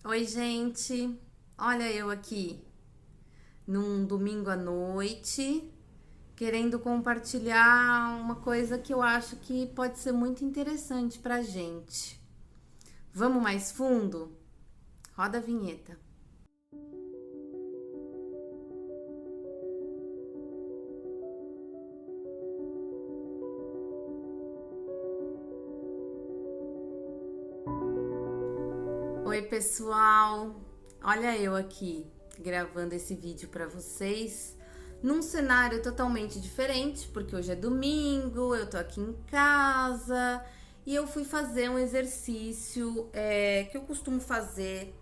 Oi, gente. Olha eu aqui num domingo à noite, querendo compartilhar uma coisa que eu acho que pode ser muito interessante pra gente. Vamos mais fundo? Roda a vinheta. Oi, pessoal. Olha eu aqui gravando esse vídeo pra vocês num cenário totalmente diferente, porque hoje é domingo, eu tô aqui em casa e eu fui fazer um exercício que eu costumo fazer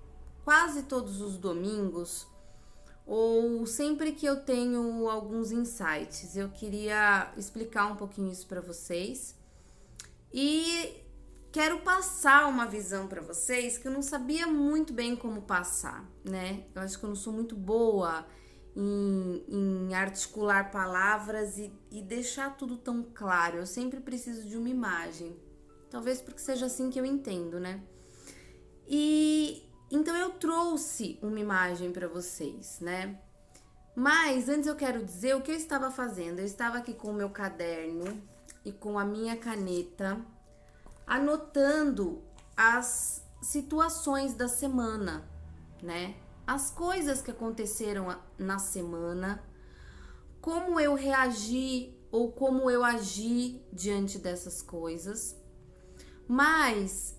quase todos os domingos ou sempre que eu tenho alguns insights. Eu queria explicar um pouquinho isso para vocês e quero passar uma visão para vocês que eu não sabia muito bem como passar, né? Eu acho que eu não sou muito boa em articular palavras e deixar tudo tão claro. Eu sempre preciso de uma imagem. Talvez porque seja assim que eu entendo, né? E então eu trouxe uma imagem para vocês, né? Mas antes eu quero dizer o que eu estava fazendo. Eu estava aqui com o meu caderno e com a minha caneta, anotando as situações da semana, né? As coisas que aconteceram na semana, como eu reagi ou como eu agi diante dessas coisas, mas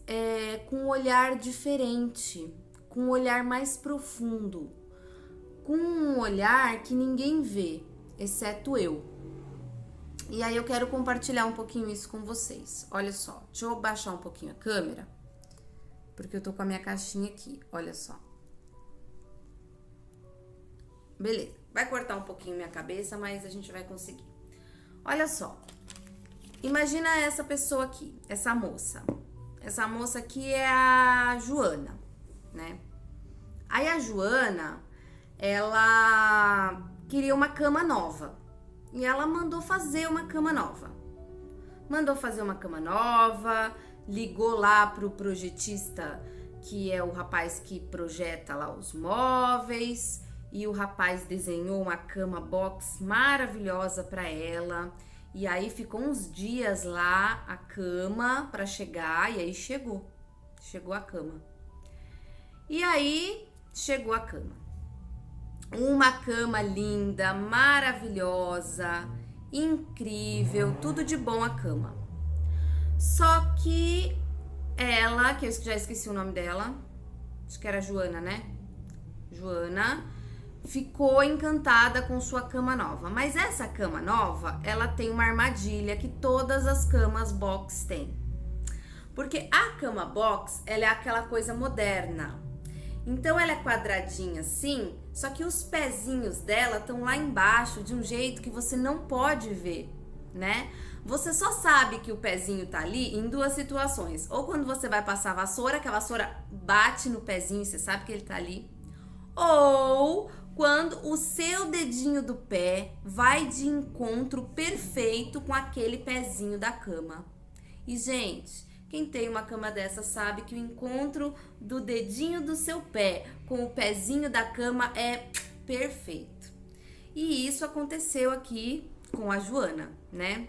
com um olhar diferente, com um olhar mais profundo, com um olhar que ninguém vê, exceto eu. E aí eu quero compartilhar um pouquinho isso com vocês. Olha só, deixa eu baixar um pouquinho a câmera, porque eu tô com a minha caixinha aqui, olha só. Beleza, vai cortar um pouquinho minha cabeça, mas a gente vai conseguir. Olha só, imagina essa pessoa aqui, essa moça. Essa moça aqui é a Joana, né? Aí a Joana, ela queria uma cama nova. E ela mandou fazer uma cama nova. Ligou lá pro projetista, que é o rapaz que projeta lá os móveis, e o rapaz desenhou uma cama box maravilhosa para ela. E aí ficou uns dias lá a cama para chegar, e aí chegou a cama. E aí chegou a cama. Uma cama linda, maravilhosa, incrível, tudo de bom a cama. Só que ela, que eu já esqueci o nome dela, acho que era Joana, né? Joana ficou encantada com sua cama nova. Mas essa cama nova, ela tem uma armadilha que todas as camas box têm. Porque a cama box, ela é aquela coisa moderna. Então ela é quadradinha assim, só que os pezinhos dela estão lá embaixo de um jeito que você não pode ver, né? Você só sabe que o pezinho tá ali em duas situações. Ou quando você vai passar a vassoura, que a vassoura bate no pezinho e você sabe que ele tá ali. Ou quando o seu dedinho do pé vai de encontro perfeito com aquele pezinho da cama. E, gente, quem tem uma cama dessa sabe que o encontro do dedinho do seu pé com o pezinho da cama é perfeito. E isso aconteceu aqui com a Joana, né?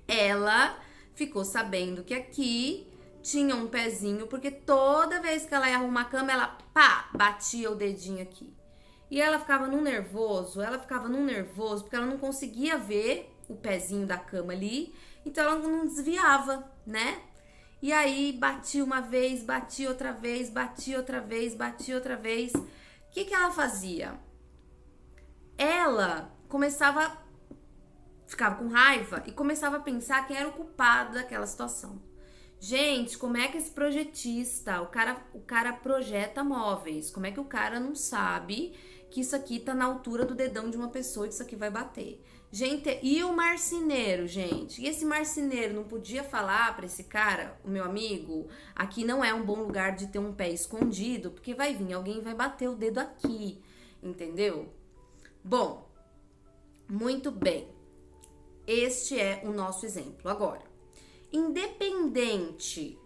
Ela ficou sabendo que aqui tinha um pezinho, porque toda vez que ela ia arrumar a cama, ela batia o dedinho aqui. E ela ficava num nervoso, porque ela não conseguia ver o pezinho da cama ali, então ela não desviava, né? E aí batia uma vez, batia outra vez, batia outra vez, batia outra vez. O que ela fazia? Ela ficava com raiva e começava a pensar quem era o culpado daquela situação. Gente, como é que esse projetista, o cara projeta móveis, como é que o cara não sabe que isso aqui tá na altura do dedão de uma pessoa e que isso aqui vai bater? Gente, e o marceneiro, gente? E esse marceneiro não podia falar pra esse cara, o meu amigo, aqui não é um bom lugar de ter um pé escondido, porque vai vir alguém e vai bater o dedo aqui, entendeu? Bom, muito bem. Este é o nosso exemplo. Agora, independente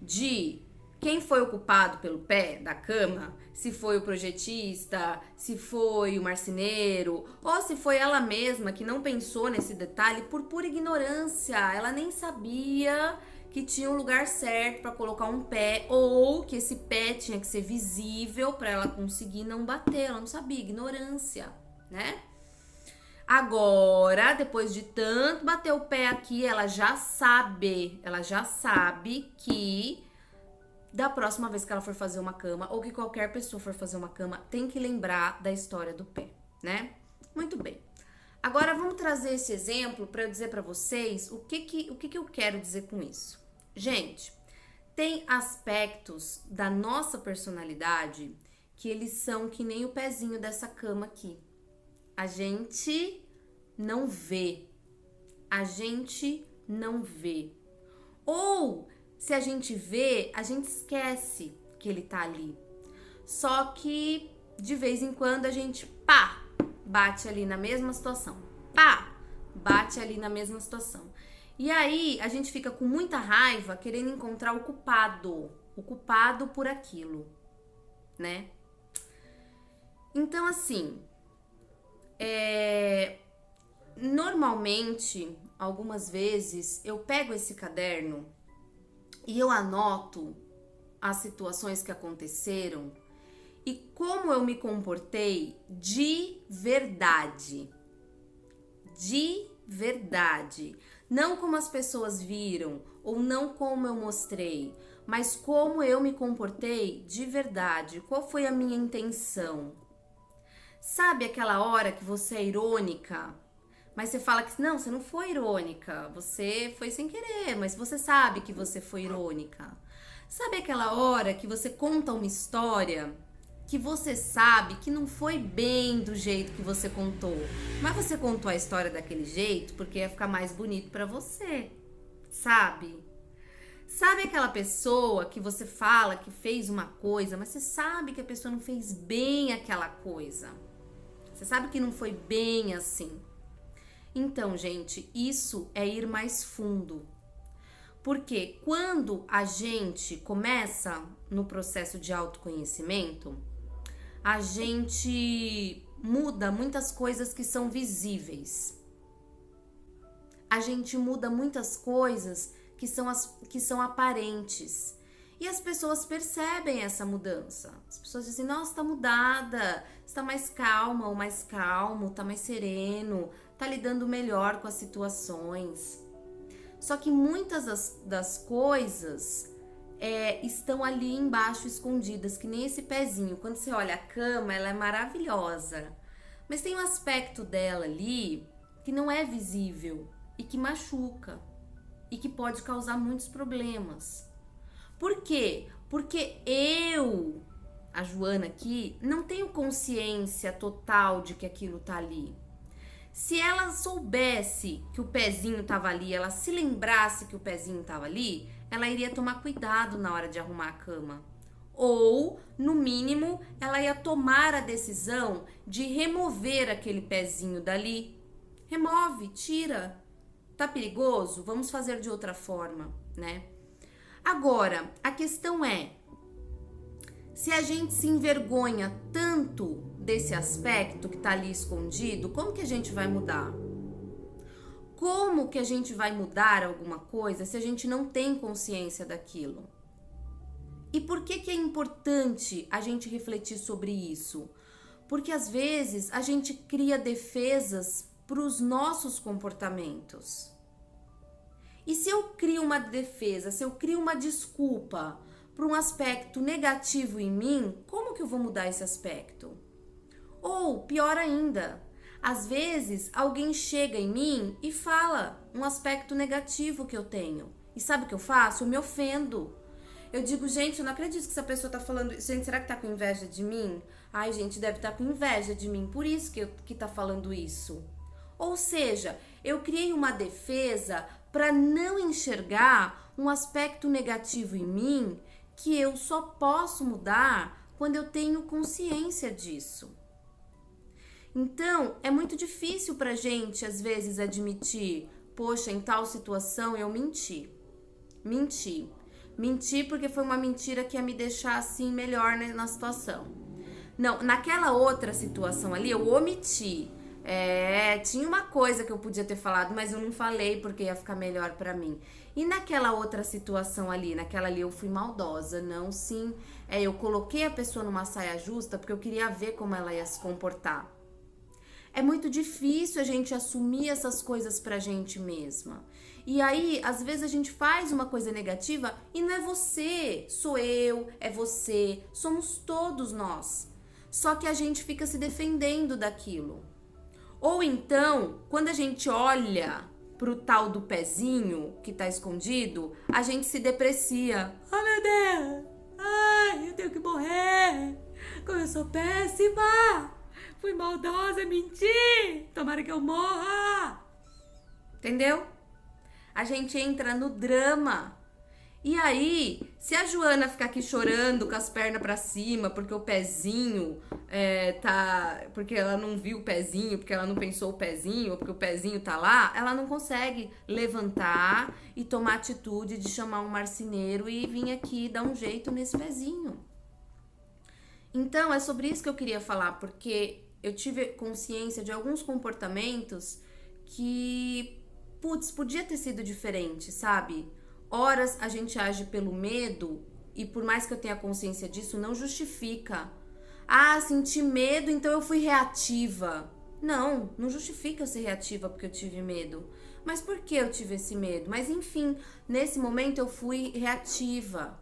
de quem foi o culpado pelo pé da cama, se foi o projetista, se foi o marceneiro, ou se foi ela mesma que não pensou nesse detalhe por pura ignorância. Ela nem sabia que tinha um lugar certo para colocar um pé, ou que esse pé tinha que ser visível para ela conseguir não bater. Ela não sabia, ignorância, né? Agora, depois de tanto bater o pé aqui, ela já sabe que da próxima vez que ela for fazer uma cama, ou que qualquer pessoa for fazer uma cama, tem que lembrar da história do pé, né? Muito bem. Agora vamos trazer esse exemplo para eu dizer para vocês o que eu quero dizer com isso. Gente, tem aspectos da nossa personalidade que eles são que nem o pezinho dessa cama aqui. A gente não vê. A gente não vê. Ou, se a gente vê, a gente esquece que ele tá ali. Só que, de vez em quando, a gente, pá, bate ali na mesma situação. Pá, bate ali na mesma situação. E aí, a gente fica com muita raiva querendo encontrar o culpado por aquilo, né? Então, assim, normalmente, algumas vezes, eu pego esse caderno e eu anoto as situações que aconteceram e como eu me comportei de verdade. De verdade. Não como as pessoas viram ou não como eu mostrei, mas como eu me comportei de verdade. Qual foi a minha intenção? Sabe aquela hora que você é irônica, mas você fala que não, você não foi irônica, você foi sem querer, mas você sabe que você foi irônica. Sabe aquela hora que você conta uma história que você sabe que não foi bem do jeito que você contou, mas você contou a história daquele jeito porque ia ficar mais bonito pra você, sabe? Sabe aquela pessoa que você fala que fez uma coisa, mas você sabe que a pessoa não fez bem aquela coisa? Você sabe que não foi bem assim. Então, gente, isso é ir mais fundo. Porque quando a gente começa no processo de autoconhecimento, a gente muda muitas coisas que são visíveis. A gente muda muitas coisas que são aparentes. E as pessoas percebem essa mudança. As pessoas dizem, nossa, tá mudada, está mais calma ou mais calmo, tá mais sereno, tá lidando melhor com as situações. Só que muitas das coisas estão ali embaixo escondidas, que nem esse pezinho. Quando você olha a cama, ela é maravilhosa. Mas tem um aspecto dela ali que não é visível e que machuca e que pode causar muitos problemas. Por quê? Porque eu, a Joana aqui, não tenho consciência total de que aquilo tá ali. Se ela soubesse que o pezinho tava ali, ela se lembrasse que o pezinho tava ali, ela iria tomar cuidado na hora de arrumar a cama. Ou, no mínimo, ela ia tomar a decisão de remover aquele pezinho dali. Remove, tira. Tá perigoso? Vamos fazer de outra forma, né? Agora, a questão é, se a gente se envergonha tanto desse aspecto que tá ali escondido, como que a gente vai mudar? Como que a gente vai mudar alguma coisa se a gente não tem consciência daquilo? E por que é importante a gente refletir sobre isso? Porque às vezes a gente cria defesas para os nossos comportamentos. E se eu crio uma defesa, se eu crio uma desculpa para um aspecto negativo em mim, como que eu vou mudar esse aspecto? Ou, pior ainda, às vezes alguém chega em mim e fala um aspecto negativo que eu tenho. E sabe o que eu faço? Eu me ofendo. Eu digo, gente, eu não acredito que essa pessoa tá falando isso. Gente, será que tá com inveja de mim? Ai, gente, deve estar com inveja de mim, por isso que tá falando isso. Ou seja, eu criei uma defesa para não enxergar um aspecto negativo em mim que eu só posso mudar quando eu tenho consciência disso. Então, é muito difícil pra gente, às vezes, admitir, poxa, em tal situação eu menti. Menti porque foi uma mentira que ia me deixar assim melhor, né, na situação. Não, naquela outra situação ali eu omiti. Tinha uma coisa que eu podia ter falado, mas eu não falei porque ia ficar melhor pra mim. E naquela outra situação ali, naquela ali eu fui maldosa, não, sim. Eu coloquei a pessoa numa saia justa porque eu queria ver como ela ia se comportar. É muito difícil a gente assumir essas coisas pra gente mesma. E aí, às vezes a gente faz uma coisa negativa e não é você, sou eu, é você, somos todos nós. Só que a gente fica se defendendo daquilo. Ou então, quando a gente olha pro tal do pezinho que tá escondido, a gente se deprecia. Ai, meu Deus! Ai, eu tenho que morrer! Como eu sou péssima! Fui maldosa, menti! Tomara que eu morra! Entendeu? A gente entra no drama. E aí, se a Joana ficar aqui chorando com as pernas pra cima, porque o pezinho porque ela não viu o pezinho, porque ela não pensou o pezinho, ou porque o pezinho tá lá, ela não consegue levantar e tomar atitude de chamar um marceneiro e vir aqui dar um jeito nesse pezinho. Então, é sobre isso que eu queria falar, porque eu tive consciência de alguns comportamentos que, podia ter sido diferente, sabe? Horas a gente age pelo medo e por mais que eu tenha consciência disso, não justifica. Ah, senti medo, então eu fui reativa. Não, não justifica eu ser reativa porque eu tive medo. Mas por que eu tive esse medo? Mas enfim, nesse momento eu fui reativa.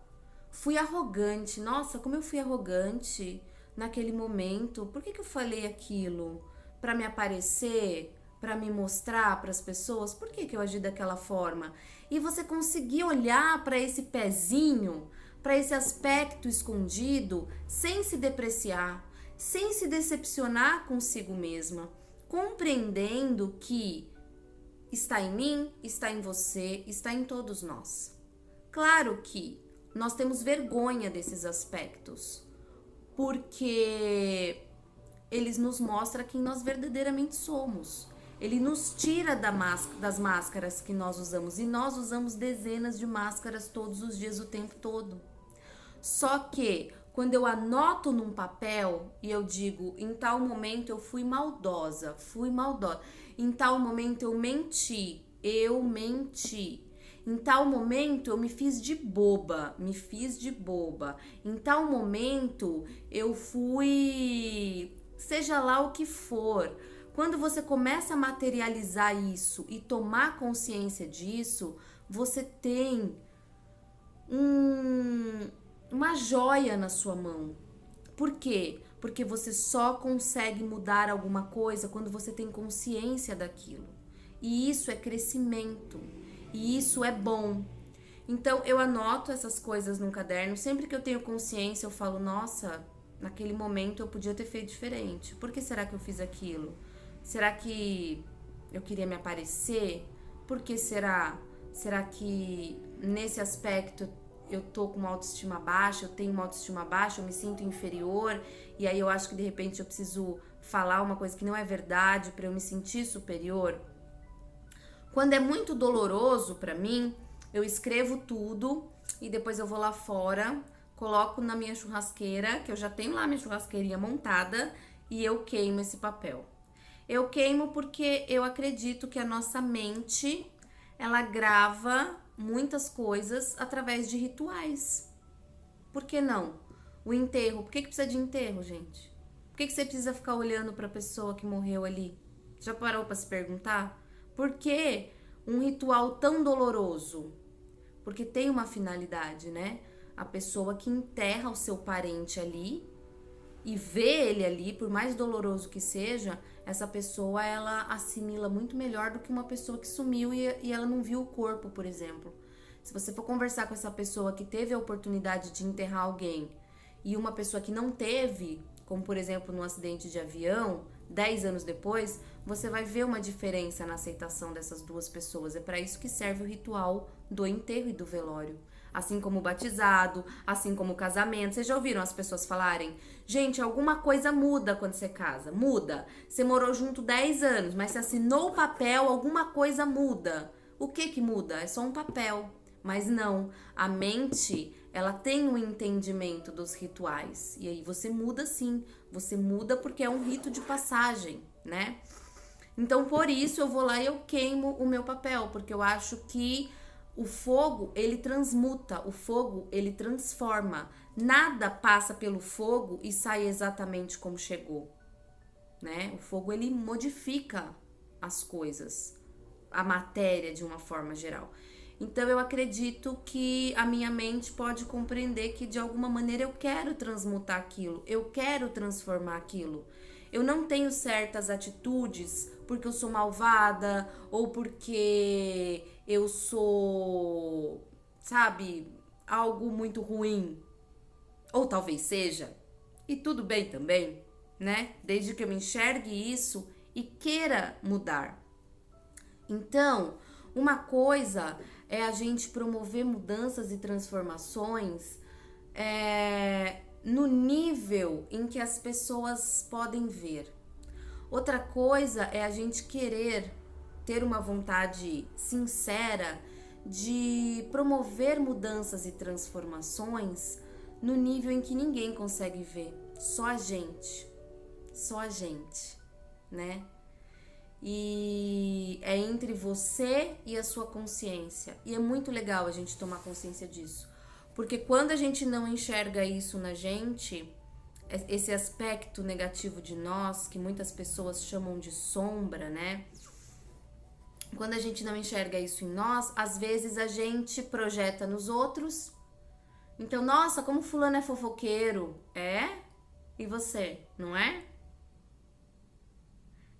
Fui arrogante. Nossa, como eu fui arrogante naquele momento. Por que eu falei aquilo? Pra me aparecer? Pra me mostrar pras pessoas? Por que eu agi daquela forma? E você conseguir olhar pra esse pezinho, pra esse aspecto escondido, sem se depreciar, sem se decepcionar consigo mesma, compreendendo que está em mim, está em você, está em todos nós. Claro que nós temos vergonha desses aspectos, porque eles nos mostram quem nós verdadeiramente somos. Ele nos tira das máscaras que nós usamos. E nós usamos dezenas de máscaras todos os dias, o tempo todo. Só que quando eu anoto num papel e eu digo, em tal momento eu fui maldosa. Em tal momento eu menti. Em tal momento eu me fiz de boba. Em tal momento eu fui, seja lá o que for. Quando você começa a materializar isso e tomar consciência disso, você tem uma joia na sua mão. Por quê? Porque você só consegue mudar alguma coisa quando você tem consciência daquilo. E isso é crescimento. E isso é bom. Então, eu anoto essas coisas num caderno. Sempre que eu tenho consciência, eu falo, nossa, naquele momento eu podia ter feito diferente. Por que será que eu fiz aquilo? Será que eu queria me aparecer? Por que será? Será que nesse aspecto eu tô com uma autoestima baixa, eu tenho uma autoestima baixa, eu me sinto inferior e aí eu acho que de repente eu preciso falar uma coisa que não é verdade para eu me sentir superior? Quando é muito doloroso pra mim, eu escrevo tudo e depois eu vou lá fora, coloco na minha churrasqueira, que eu já tenho lá minha churrasqueirinha montada, e eu queimo esse papel. Eu queimo porque eu acredito que a nossa mente, ela grava muitas coisas através de rituais. Por que não? O enterro. Por que precisa de enterro, gente? Por que você precisa ficar olhando para a pessoa que morreu ali? Já parou para se perguntar? Por que um ritual tão doloroso? Porque tem uma finalidade, né? A pessoa que enterra o seu parente ali e vê ele ali, por mais doloroso que seja, essa pessoa, ela assimila muito melhor do que uma pessoa que sumiu e ela não viu o corpo, por exemplo. Se você for conversar com essa pessoa que teve a oportunidade de enterrar alguém e uma pessoa que não teve, como por exemplo num acidente de avião, 10 anos depois, você vai ver uma diferença na aceitação dessas duas pessoas. É para isso que serve o ritual do enterro e do velório. Assim como o batizado, assim como o casamento. Vocês já ouviram as pessoas falarem? Gente, alguma coisa muda quando você casa. Muda. Você morou junto 10 anos, mas você assinou o papel, alguma coisa muda. O que muda? É só um papel. Mas não, a mente, ela tem um entendimento dos rituais. E aí você muda sim, você muda porque é um rito de passagem, né? Então, por isso, eu vou lá e eu queimo o meu papel, porque eu acho que o fogo, ele transmuta, o fogo, ele transforma. Nada passa pelo fogo e sai exatamente como chegou, né? O fogo, ele modifica as coisas, a matéria de uma forma geral. Então, eu acredito que a minha mente pode compreender que, de alguma maneira, eu quero transmutar aquilo, eu quero transformar aquilo. Eu não tenho certas atitudes porque eu sou malvada ou porque eu sou, sabe, algo muito ruim. Ou talvez seja. E tudo bem também, né? Desde que eu me enxergue isso e queira mudar. Então, uma coisa é a gente promover mudanças e transformações no nível em que as pessoas podem ver. Outra coisa é a gente querer ter uma vontade sincera de promover mudanças e transformações no nível em que ninguém consegue ver, só a gente, né? E é entre você e a sua consciência. E é muito legal a gente tomar consciência disso. Porque quando a gente não enxerga isso na gente, esse aspecto negativo de nós, que muitas pessoas chamam de sombra, né? Quando a gente não enxerga isso em nós, às vezes a gente projeta nos outros. Então, nossa, como fulano é fofoqueiro. É? E você, não é?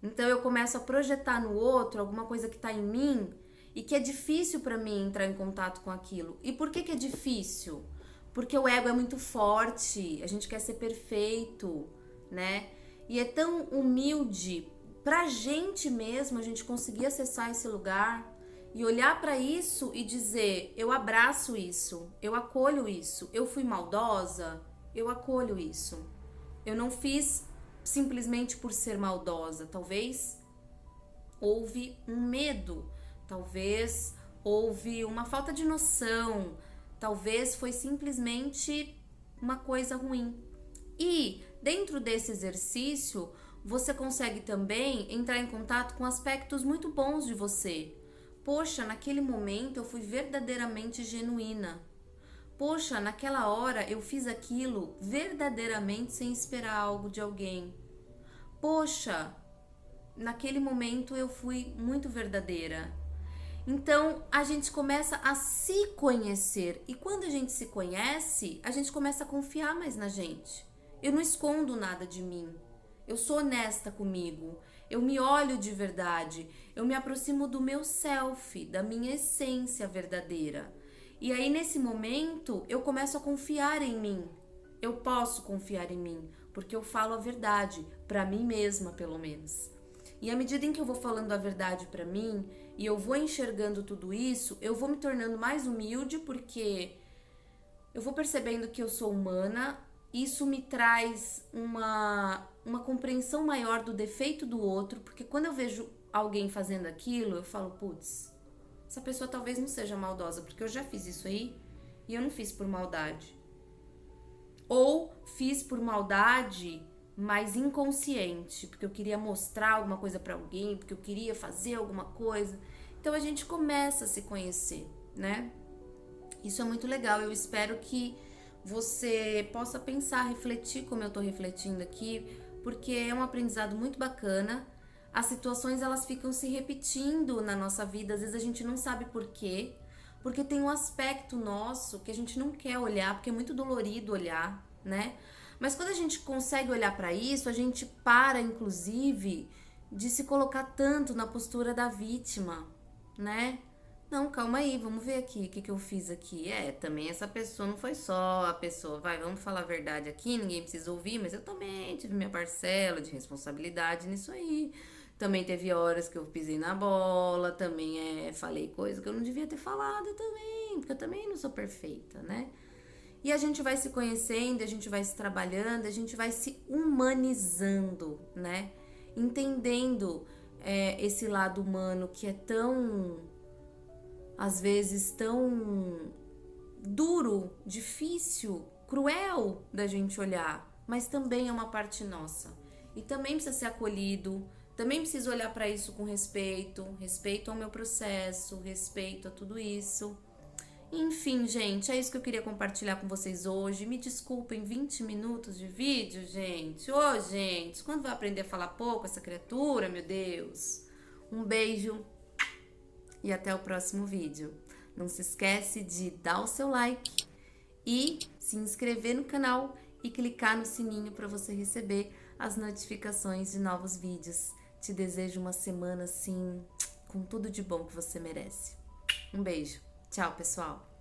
Então eu começo a projetar no outro alguma coisa que tá em mim e que é difícil pra mim entrar em contato com aquilo. E por que é difícil? Porque o ego é muito forte, a gente quer ser perfeito, né? E é tão humilde pra gente mesmo a gente conseguir acessar esse lugar e olhar pra isso e dizer: eu abraço isso, eu acolho isso, eu fui maldosa, eu acolho isso. Eu não fiz simplesmente por ser maldosa. Talvez houve um medo, talvez houve uma falta de noção, talvez foi simplesmente uma coisa ruim. E dentro desse exercício, você consegue também entrar em contato com aspectos muito bons de você. Poxa, naquele momento eu fui verdadeiramente genuína. Poxa, naquela hora eu fiz aquilo verdadeiramente sem esperar algo de alguém. Poxa, naquele momento eu fui muito verdadeira. Então a gente começa a se conhecer. E quando a gente se conhece, a gente começa a confiar mais na gente. Eu não escondo nada de mim. Eu sou honesta comigo. Eu me olho de verdade. Eu me aproximo do meu self, da minha essência verdadeira. E aí, nesse momento, eu começo a confiar em mim. Eu posso confiar em mim, porque eu falo a verdade, pra mim mesma, pelo menos. E à medida em que eu vou falando a verdade pra mim, e eu vou enxergando tudo isso, eu vou me tornando mais humilde, porque eu vou percebendo que eu sou humana. Isso me traz uma compreensão maior do defeito do outro, porque quando eu vejo alguém fazendo aquilo, eu falo, putz, essa pessoa talvez não seja maldosa, porque eu já fiz isso aí e eu não fiz por maldade. Ou fiz por maldade, mas inconsciente, porque eu queria mostrar alguma coisa pra alguém, porque eu queria fazer alguma coisa. Então a gente começa a se conhecer, né? Isso é muito legal. Eu espero que você possa pensar, refletir como eu tô refletindo aqui, porque é um aprendizado muito bacana. As situações, elas ficam se repetindo na nossa vida, às vezes a gente não sabe por quê, porque tem um aspecto nosso que a gente não quer olhar, porque é muito dolorido olhar, né? Mas quando a gente consegue olhar pra isso, a gente para, inclusive, de se colocar tanto na postura da vítima, né? Não, calma aí, vamos ver aqui o que eu fiz aqui. Também essa pessoa não foi só a pessoa, vamos falar a verdade aqui, ninguém precisa ouvir, mas eu também tive minha parcela de responsabilidade nisso aí. Também teve horas que eu pisei na bola, também falei coisa que eu não devia ter falado também, porque eu também não sou perfeita, né? E a gente vai se conhecendo, a gente vai se trabalhando, a gente vai se humanizando, né? Entendendo esse lado humano que é tão às vezes tão duro, difícil, cruel da gente olhar, mas também é uma parte nossa. E também precisa ser acolhido, também preciso olhar para isso com respeito, respeito ao meu processo, respeito a tudo isso. Enfim, gente, é isso que eu queria compartilhar com vocês hoje. Me desculpem, 20 minutos de vídeo, gente. Ô, gente, quando vai aprender a falar pouco essa criatura, meu Deus? Um beijo e até o próximo vídeo. Não se esquece de dar o seu like e se inscrever no canal e clicar no sininho para você receber as notificações de novos vídeos. Te desejo uma semana assim, com tudo de bom que você merece. Um beijo. Tchau, pessoal!